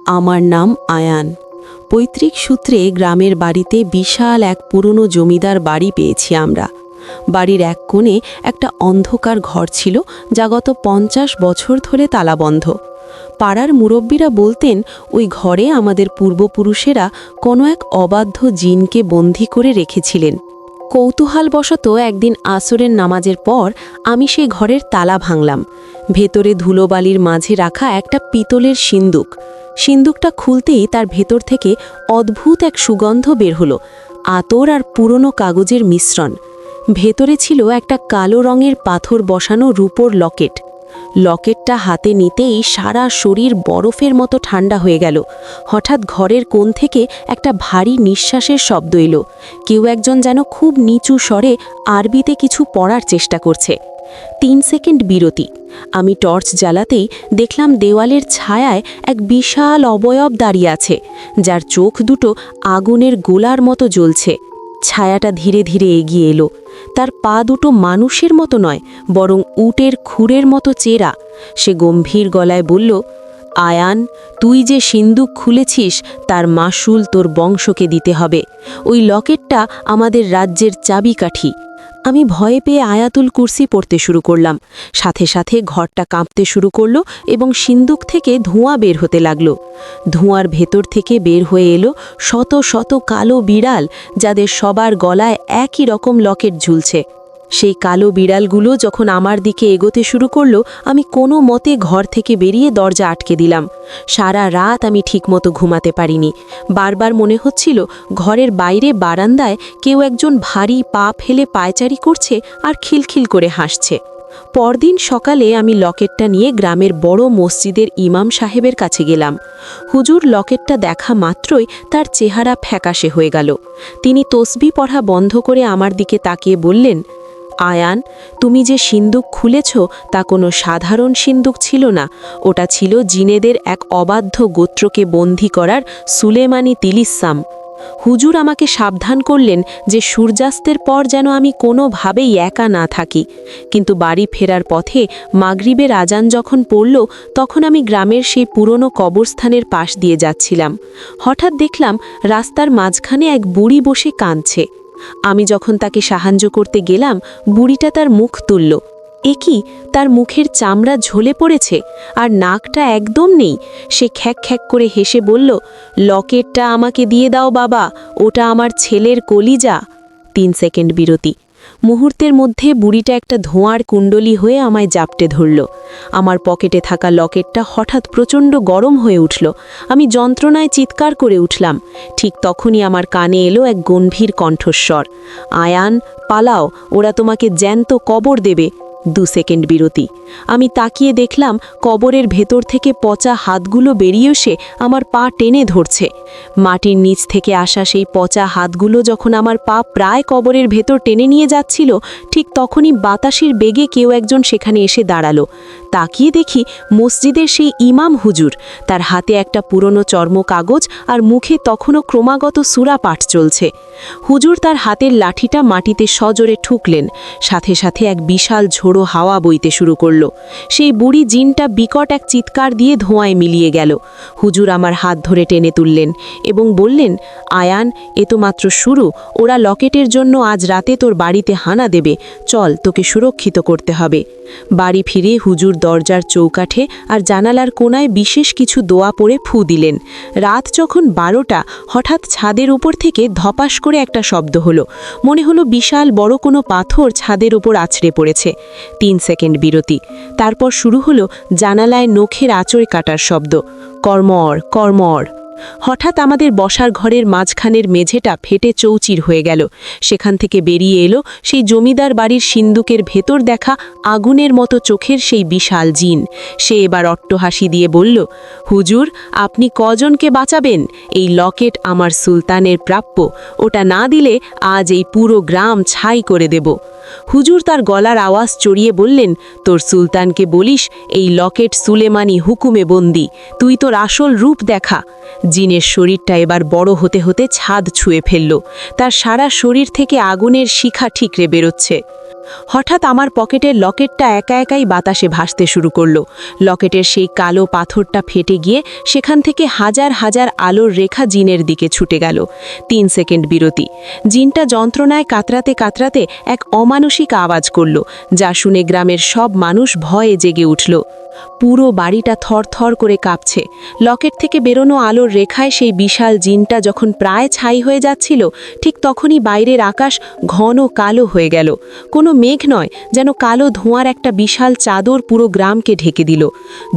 আমার নাম আয়ান। পৈতৃক সূত্রে গ্রামের বাড়িতে বিশাল এক পুরনো জমিদার বাড়ি পেয়েছি আমরা। বাড়ির এক কোণে একটা অন্ধকার ঘর ছিল, যা গত 50 বছর ধরে তালাবন্ধ। পাড়ার মুরব্বীরা বলতেন ওই ঘরে আমাদের পূর্বপুরুষেরা কোনো এক অবাধ্য জিনকে বন্দী করে রেখেছিলেন। কৌতূহলবশত একদিন আসরের নামাজের পর আমি সেই ঘরের তালা ভাঙলাম। ভেতরে ধুলোবালির মাঝে রাখা একটা পিতলের সিন্দুকটা খুলতেই তার ভেতর থেকে অদ্ভুত এক সুগন্ধ বের হলো, আতর আর পুরনো কাগজের মিশ্রণ। ভেতরে ছিল একটা কালো রঙের পাথর বসানো রূপোর লকেটটা হাতে নিতেই সারা শরীর বরফের মতো ঠান্ডা হয়ে গেল। হঠাৎ ঘরের কোণ থেকে একটা ভারী নিঃশ্বাসের শব্দ এলো। কেউ একজন যেন খুব নিচু স্বরে আরবিতে কিছু পড়ার চেষ্টা করছে। 3 সেকেন্ড বিরতি। আমি টর্চ জ্বালাতেই দেখলাম দেওয়ালের ছায়ায় এক বিশাল অবয়ব দাঁড়িয়ে আছে, যার চোখ দুটো আগুনের গোলার মতো জ্বলছে। ছায়াটা ধীরে ধীরে এগিয়ে এলো। তার পা দুটো মানুষের মতো নয়, বরং উটের খুরের মতো চেরা। সে গম্ভীর গলায় বলল, আয়ান, তুই যে সিন্দুক খুলেছিস তার মাসুল তোর বংশকে দিতে হবে। ওই লকেটটা আমাদের রাজ্যের চাবিকাঠি। আমি ভয়ে পেয়ে আয়াতুল কুরসি পড়তে শুরু করলাম। সাথে সাথে ঘরটা কাঁপতে শুরু করলো এবং সিন্দুক থেকে ধোঁয়া বের হতে লাগলো। ধোঁয়ার ভেতর থেকে বের হয়ে এলো শত শত কালো বিড়াল, যাদের সবার গলায় একই রকম লকেট ঝুলছে। সেই কালো বিড়ালগুলো যখন আমার দিকে এগোতে শুরু করলো, আমি কোনো মতে ঘর থেকে বেরিয়ে দরজা আটকে দিলাম। সারা রাত আমি ঠিকমতো ঘুমাতে পারিনি। বারবার মনে হচ্ছিল ঘরের বাইরে বারান্দায় কেউ একজন ভারী পা ফেলে পায়চারি করছে আর খিলখিল করে হাসছে। পরদিন সকালে আমি লকেটটা নিয়ে গ্রামের বড় মসজিদের ইমাম সাহেবের কাছে গেলাম। হুজুর লকেটটা দেখা মাত্রই তার চেহারা ফ্যাকাশে হয়ে গেল। তিনি তসবিহ পড়া বন্ধ করে আমার দিকে তাকিয়ে বললেন, আয়ান, তুমি যে সিন্দুক খুলেছ তা কোনো সাধারণ সিন্দুক ছিল না। ওটা ছিল জিনেদের এক অবাধ্য গোত্রকে বন্দী করার সুলেমানি তিলিস্সাম। হুজুর আমাকে সাবধান করলেন যে সূর্যাস্তের পর যেন আমি কোনোভাবেই একা না থাকি। কিন্তু বাড়ি ফেরার পথে মাগরিবের আজান যখন পড়ল, তখন আমি গ্রামের সেই পুরনো কবরস্থানের পাশ দিয়ে যাচ্ছিলাম। হঠাৎ দেখলাম রাস্তার মাঝখানে এক বুড়ি বসে কাঁদছে। আমি যখন তাকে সাহায্য করতে গেলাম, বুড়িটা তার মুখ তুলল। কি, তার মুখের চামড়া ঝলে পড়েছে আর নাকটা একদম নেই। সে খ্যাক খ্যাক করে হেসে বলল, লকেটটা আমাকে দিয়ে দাও বাবা, ওটা আমার ছেলের কলিজা। 3 সেকেন্ড বিরতি। মুহূর্তের মধ্যে বুড়িটা একটা ধোঁয়ার কুণ্ডলী হয়ে আমায় জাপটে ধরল। আমার পকেটে থাকা লকেটটা হঠাৎ প্রচণ্ড গরম হয়ে উঠল। আমি যন্ত্রণায় চিৎকার করে উঠলাম। ঠিক তখনই আমার কানে এলো এক গম্ভীর কণ্ঠস্বর, আয়ান, পালাও, ওরা তোমাকে জ্যান্ত কবর দেবে। 2 সেকেন্ড বিরতি। আমি তাকিয়ে দেখলাম কবরের ভেতর থেকে পচা হাতগুলো বেরিয়ে এসে আমার পা টেনে ধরছে। মাটির নিচ থেকে আসা সেই পচা হাতগুলো যখন আমার পা প্রায় কবরের ভেতর টেনে নিয়ে যাচ্ছিল, ঠিক তখনই বাতাসের বেগে কেউ একজন সেখানে এসে দাঁড়ালো। তাকিয়ে দেখি মসজিদের সেই ইমাম হুজুর। তার হাতে একটা পুরনো চর্ম কাগজ আর মুখে তখনও ক্রমাগত সূরা পাঠ চলছে। হুজুর তার হাতের লাঠিটা মাটিতে সজোরে ঠুকলেন। সাথে সাথে এক বিশাল ঝোড়ো হাওয়া বইতে শুরু করল। সেই বুড়ি জিনটা বিকট এক চিৎকার দিয়ে ধোঁয়ায় মিলিয়ে গেল। হুজুর আমার হাত ধরে টেনে তুললেন এবং বললেন, আয়ান, এ তো মাত্র শুরু। ওরা লকেটের জন্য আজ রাতে তোর বাড়িতে হানা দেবে। চল, তোকে সুরক্ষিত করতে হবে। বাড়ি ফিরে হুজুর দরজার চৌকাঠে আর জানালার কোনায় বিশেষ কিছু দোয়া পড়ে ফু দিলেন। রাত যখন 12টা, হঠাৎ ছাদের উপর থেকে ধপাস করে একটা শব্দ হলো। মনে হলো বিশাল বড় কোনো পাথর ছাদের উপর আছড়ে পড়েছে। 3 সেকেন্ড বিরতি। তারপর শুরু হলো জানালায় নখের আঁচড় কাটার শব্দ, কর্মর কর্মর। হঠাৎ আমাদের বসার ঘরের মাঝখানের মেঝেটা ফেটে চৌচির হয়ে গেল। সেখান থেকে বেরিয়ে এলো সেই জমিদার বাড়ির সিন্দুকের ভেতর দেখা আগুনের মতো চোখের সেই বিশাল জিন। সে এবার অট্টহাসি দিয়ে বলল, হুজুর, আপনি কজনকে বাঁচাবেন? এই লকেট আমার সুলতানের প্রাপ্য। ওটা না দিলে আজ এই পুরো গ্রাম ছাই করে দেব। হুজুর তার গলার আওয়াজ চড়িয়ে বললেন, তোর সুলতানকে বলিস এই লকেট সুলেমানি হুকুমে বন্দি। তুই তোর আসল রূপ দেখা। জিনের শরীরটা এবার বড় হতে হতে ছাদ ছুঁয়ে ফেলল। তার সারা শরীর থেকে আগুনের শিখা ঠিকরে বেরোচ্ছে। হঠাৎ আমার পকেটের লকেটটা একা একাই বাতাসে ভাসতে শুরু করলো। লকেটের সেই কালো পাথরটা ফেটে গিয়ে সেখান থেকে হাজার হাজার আলোর রেখা জিনের দিকে ছুটে গেল। 3 সেকেন্ড বিরতি। জিনটা যন্ত্রণায় কাতরাতে কাতরাতে এক অমানসিক আওয়াজ করল, যা শুনে গ্রামের সব মানুষ ভয়ে জেগে উঠল। পুরো বাড়িটা থরথর করে কাঁপছে। লকেট থেকে বেরোনো আলোর রেখায় সেই বিশাল জিনটা যখন প্রায় ছাই হয়ে যাচ্ছিল, ঠিক তখনই বাইরের আকাশ ঘন কালো হয়ে গেল। কোনো মেঘ নয়, যেন কালো ধোঁয়ার একটা বিশাল চাদর পুরো গ্রামকে ঢেকে দিল।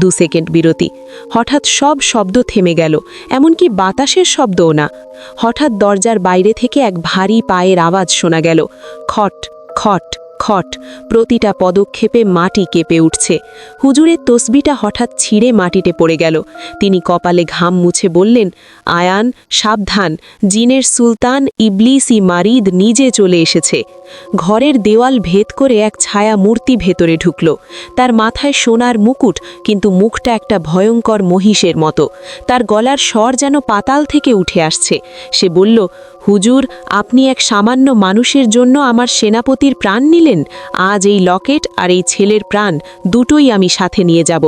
2 সেকেন্ড বিরতি। হঠাৎ সব শব্দ থেমে গেল, এমনকি বাতাসের শব্দও না। হঠাৎ দরজার বাইরে থেকে এক ভারী পায়ের আওয়াজ শোনা গেল। খট খট খট। প্রতিটা পদক্ষেপে মাটি কেঁপে উঠছে। হুজুরের তসবিটা হঠাৎ ছিঁড়ে মাটিতে পড়ে গেল। তিনি কপালে ঘাম মুছে বললেন, আয়ান, সাবধান, জিনের সুলতান ইবলিসি মারিদ নিজে চলে এসেছে। ঘরের দেওয়াল ভেদ করে এক ছায়া মূর্তি ভেতরে ঢুকল। তার মাথায় সোনার মুকুট, কিন্তু মুখটা একটা ভয়ঙ্কর মহিষের মতো। তার গলার স্বর যেন পাতাল থেকে উঠে আসছে। সে বলল, হুজুর, আপনি এক সামান্য মানুষের জন্য আমার সেনাপতির প্রাণ নিলেন। আজ এই লকেট আর এই ছেলের প্রাণ দুটোই আমি সাথে নিয়ে যাব।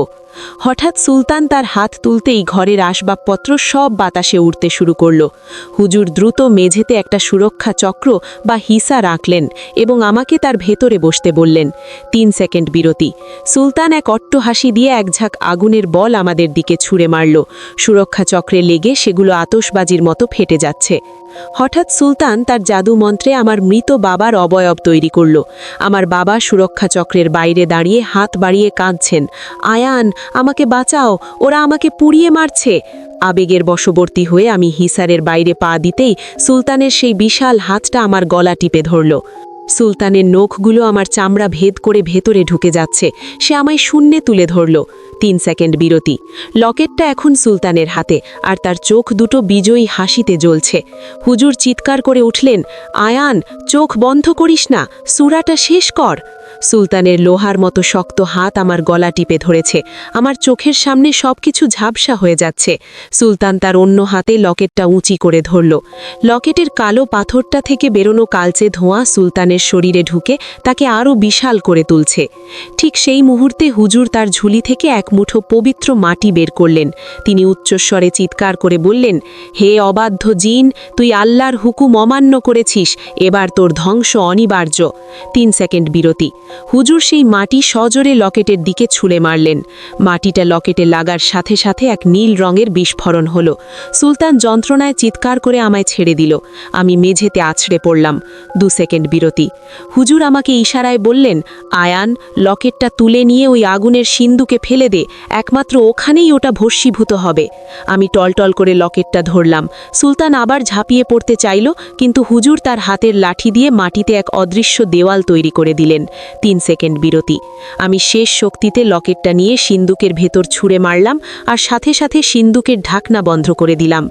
হঠাৎ সুলতান তার হাত তুলতেই ঘরের আসবাবপত্র সব বাতাসে উড়তে শুরু করল। হুজুর দ্রুত মেঝেতে একটা সুরক্ষা চক্র বা হিসা রাখলেন এবং আমাকে তার ভেতরে বসতে বললেন। 3 সেকেন্ড বিরতি। সুলতান এক অট্টহাসি দিয়ে এক ঝাঁক আগুনের বল আমাদের দিকে ছুঁড়ে মারল। সুরক্ষা চক্রে লেগে সেগুলো আতশবাজির মতো ফেটে যাচ্ছে। হঠাৎ সুলতান তার জাদু মন্ত্রে আমার মৃত বাবার অবয়ব তৈরি করল। আমার বাবা সুরক্ষা চক্রের বাইরে দাঁড়িয়ে হাত বাড়িয়ে কাঁদছেন, আয়ান, আমাকে বাঁচাও, ওরা আমাকে পুড়িয়ে মারছে। আবেগের বশবর্তী হয়ে আমি হিসারের বাইরে পা দিতেই সুলতানের সেই বিশাল হাতটা আমার গলা টিপে ধরল। সুলতানের নখগুলো আমার চামড়া ভেদ করে ভেতরে ঢুকে যাচ্ছে। সে আমায় শূন্যে তুলে ধরল। 3 সেকেন্ড বিরতি। লকেটটা এখন সুলতানের হাতে, আর তার চোখ দুটো বিজয়ী হাসিতে জ্বলছে। হুজুর চিৎকার করে উঠলেন, আয়ান, চোখ বন্ধ করিস না, সূরাটা শেষ কর। সুলতানের লোহার মতো শক্ত হাত আমার গলা টিপে ধরেছে। আমার চোখের সামনে সবকিছু ঝাপসা হয়ে যাচ্ছে। সুলতান তার অন্য হাতে লকেটটা উঁচি করে ধরল। লকেটের কালো পাথরটা থেকে বেরোনো কালচে ধোঁয়া সুলতানের শরীরে ঢুকে তাকে আরও বিশাল করে তুলছে। ঠিক সেই মুহূর্তে হুজুর তার ঝুলি থেকে এক মুঠো পবিত্র মাটি বের করলেন। তিনি উচ্চস্বরে চিৎকার করে বললেন, হে অবাধ্য জিন, তুই আল্লাহর হুকুম অমান্য করেছিস, এবার তোর ধ্বংস অনিবার্য। 3 সেকেন্ড বিরতি। হুজুর সেই মাটি সজোরে লকেটের দিকে ছুঁড়ে মারলেন। মাটিটা লকেটে লাগার সাথে সাথে এক নীল রঙের বিস্ফোরণ হলো। সুলতান যন্ত্রণায় চিৎকার করে আমায় ছেড়ে দিল। আমি মেঝেতে আছড়ে পড়লাম। 2 সেকেন্ড বিরতি। হুজুর আমাকে ইশারায় বললেন, আয়ান, লকেটটা তুলে নিয়ে ওই আগুনের সিন্ধুকে ফেলে দে, একমাত্র ওখানেই ওটা ভস্মীভূত হবে। আমি টলটল করে লকেটটা ধরলাম। সুলতান আবার ঝাঁপিয়ে পড়তে চাইল, কিন্তু হুজুর তার হাতের লাঠি দিয়ে মাটিতে এক অদৃশ্য দেওয়াল তৈরি করে দিলেন। 3 সেকেন্ড বিরতি। আমি শেষ শক্তিতে লকেটটা নিয়ে সিন্ধুকের ভেতর ছুঁড়ে মারলাম, আর সাথে সাথে সিন্ধুকের ঢাকনা বন্ধ করে দিলাম।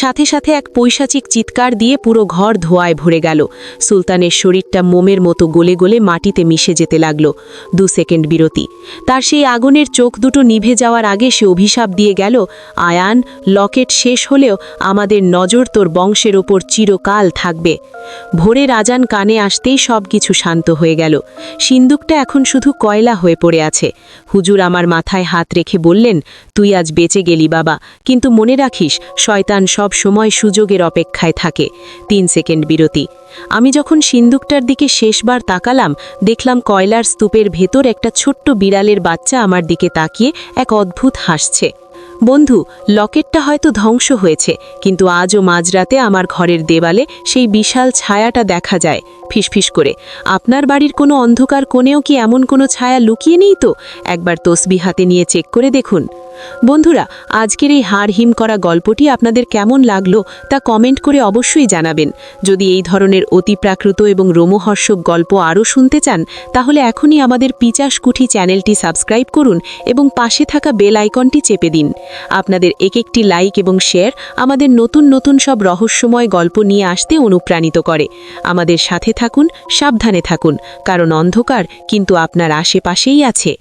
সাথে সাথে এক পৈশাচিক চিৎকার দিয়ে পুরো ঘর ধোঁয়ায় ভরে গেল। সুলতানের শরীরটা মোমের মতো গলে গলে মাটিতে মিশে যেতে লাগল। 2 সেকেন্ড বিরতি। তার সেই আগুনের চোখ দুটো নিভে যাওয়ার আগে সে অভিশাপ দিয়ে গেল, আয়ান, লকেট শেষ হলেও আমাদের নজর তোর বংশের ওপর চিরকাল থাকবে। ভোরের আজান কানে আসতেই সব কিছু শান্ত হয়ে গেল। সিন্দুকটা এখন শুধু কয়লা হয়ে পড়ে আছে। হুজুর আমার মাথায় হাত রেখে বললেন, তুই আজ বেঁচে গেলি বাবা, কিন্তু মনে রাখিস, শয়তান সব সময় সুযোগের অপেক্ষায় থাকে। 3 সেকেন্ড বিরতি। আমি যখন সিন্দুকটার দিকে শেষবার তাকালাম, দেখলাম কয়লার স্তূপের ভেতর একটা ছোট্ট বিড়ালের বাচ্চা আমার দিকে তাকিয়ে এক অদ্ভুত হাসছে। বন্ধু, লকেটটা হয়তো ধ্বংস হয়েছে, কিন্তু আজও মাঝরাতে আমার ঘরের দেওয়ালে সেই বিশাল ছায়াটা দেখা যায় ফিসফিস করে। আপনার বাড়ির কোনো অন্ধকার কোণেও কি এমন কোনো ছায়া লুকিয়ে নেই তো? একবার তসবিহ হাতে নিয়ে চেক করে দেখুন। বন্ধুরা, আজকের এই হাড় হিম করা গল্পটি আপনাদের কেমন লাগলো তা কমেন্ট করে অবশ্যই জানাবেন। যদি এই ধরনের অতিপ্রাকৃত এবং রোমহর্ষক গল্প আরও শুনতে চান, তাহলে এখনই আমাদের পিচাস কুঠি চ্যানেলটি সাবস্ক্রাইব করুন এবং পাশে থাকা বেল আইকনটি চেপে দিন। আপনাদের একটি লাইক এবং শেয়ার আমাদের নতুন নতুন সব রহস্যময় গল্প নিয়ে আসতে অনুপ্রাণিত করে। আমাদের সাথে থাকুন, সাবধানে থাকুন, কারণ অন্ধকার কিন্তু আপনার আশেপাশেই আছে।